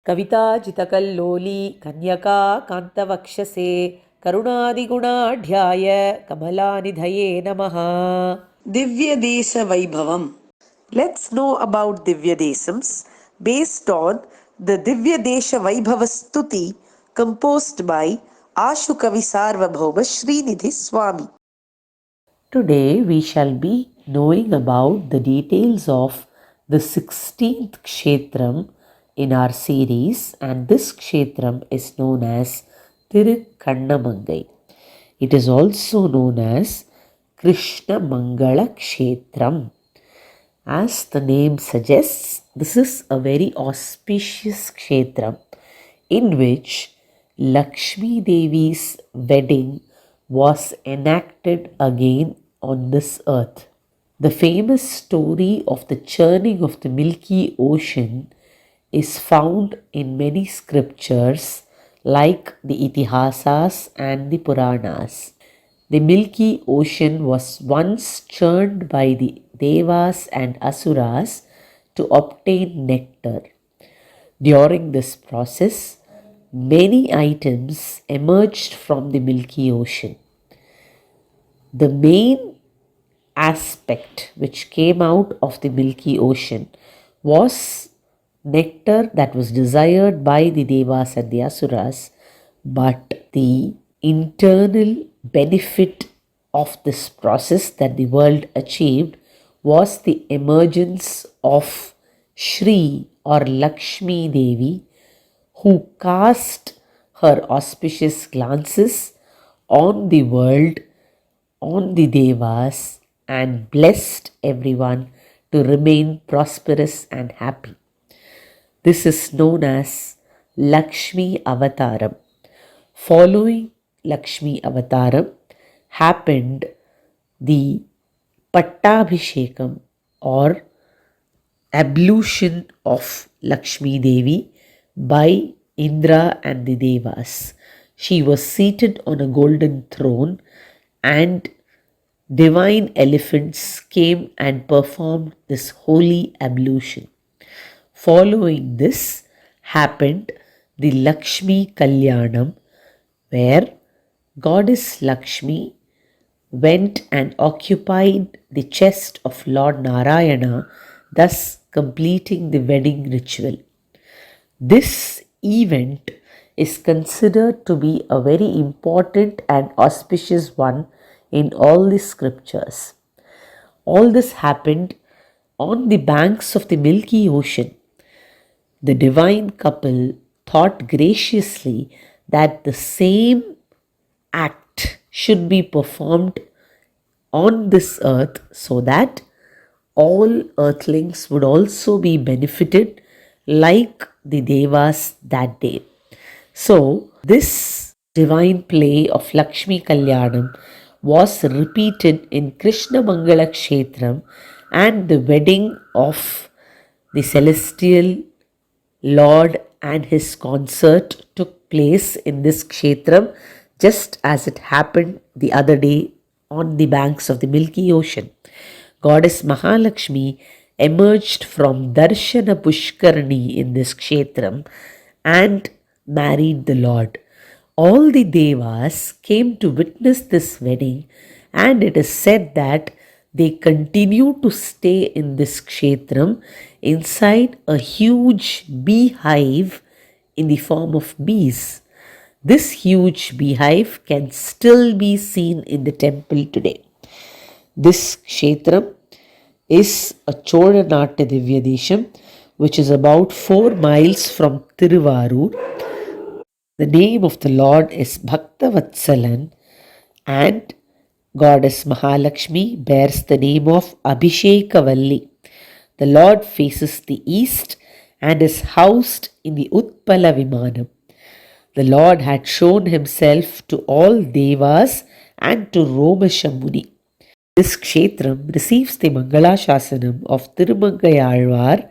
कविताजितकल्लोली कन्यका कान्तवक्षसे करुणादिगुणाढ्याय कमलानिधये नमः. Divyadesa Vaibhavam. Let's know about Divyadesams based on the Divyadesha Vaibhava Stuti composed by Ashu Kavi Sarvabhauma Srinidhi Swami. Today we shall be knowing about the details of the 16th Kshetram in our series, and this Kshetram is known as Tirukkannamangai. It is also known as Krishna Mangala Kshetram. As the name suggests, this is a very auspicious Kshetram in which Lakshmi Devi's wedding was enacted again on this earth. The famous story of the churning of the Milky Ocean is found in many scriptures like the Itihasas and the Puranas. The Milky Ocean was once churned by the Devas and Asuras to obtain nectar. During this process, many items emerged from the Milky Ocean. The main aspect which came out of the Milky Ocean was nectar that was desired by the Devas and the Asuras, but the internal benefit of this process that the world achieved was the emergence of Shri or Lakshmi Devi, who cast her auspicious glances on the world, on the Devas, and blessed everyone to remain prosperous and happy. This is known as Lakshmi Avataram. Following Lakshmi Avataram happened the Pattabhishekam or ablution of Lakshmi Devi by Indra and the Devas. She was seated on a golden throne and divine elephants came and performed this holy ablution. Following this happened the Lakshmi Kalyanam, where Goddess Lakshmi went and occupied the chest of Lord Narayana, thus completing the wedding ritual. This event is considered to be a very important and auspicious one in all the scriptures. All this happened on the banks of the Milky Ocean. The divine couple thought graciously that the same act should be performed on this earth so that all earthlings would also be benefited like the Devas that day. So, this divine play of Lakshmi Kalyanam was repeated in Krishna Mangala Kshetram, and the wedding of the celestial Lord and his consort took place in this Kshetram just as it happened the other day on the banks of the Milky Ocean. Goddess Mahalakshmi emerged from Darshana Pushkarani in this Kshetram and married the Lord. All the Devas came to witness this wedding, and it is said that they continue to stay in this Kshetram inside a huge beehive in the form of bees. This huge beehive can still be seen in the temple today. This Kshetram is a Cholanata Divyadesham, which is about 4 miles from Tiruvarur. The name of the Lord is Bhaktavatsalan, and Goddess Mahalakshmi bears the name of Abhishekavalli. The Lord faces the east and is housed in the Utpala Vimanam. The Lord had shown himself to all Devas and to Romasha Muni. This Kshetram receives the Mangala Shasanam of Tirumangayalvar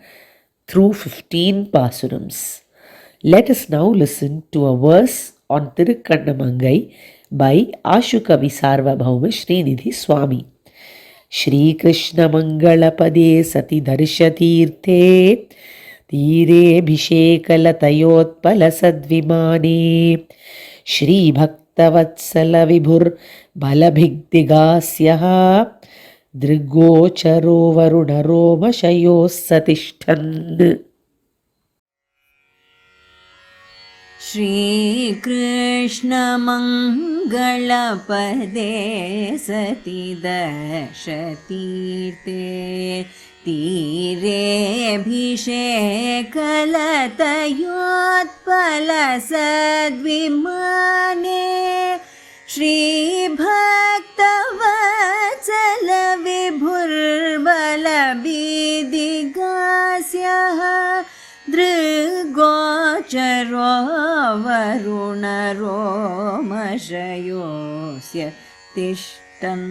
through 15 Pasurams. Let us now listen to a verse on Tirukkannamangai by Ashukavi Sarvabhauma Srinidhi Swami. Shri Krishna Mangalapade Sati Darshatirthe Tire Bhishekalatayotpala Sadvimane Shri Bhaktavatsala Vibhur Balabhigdigasyaha Drigocharo Varunaromashayos Satishtan. श्रीकृष्णमङ्गलपदे सति दर्शतीर्थे तीरेऽभिषेकलतयोत्पलसद्विमाने श्रीभक्तवत्सल विभुर्बलबीदिगास्यः दृग्गोचरो वरुणरोमशयोऽस्य तिष्ठन्.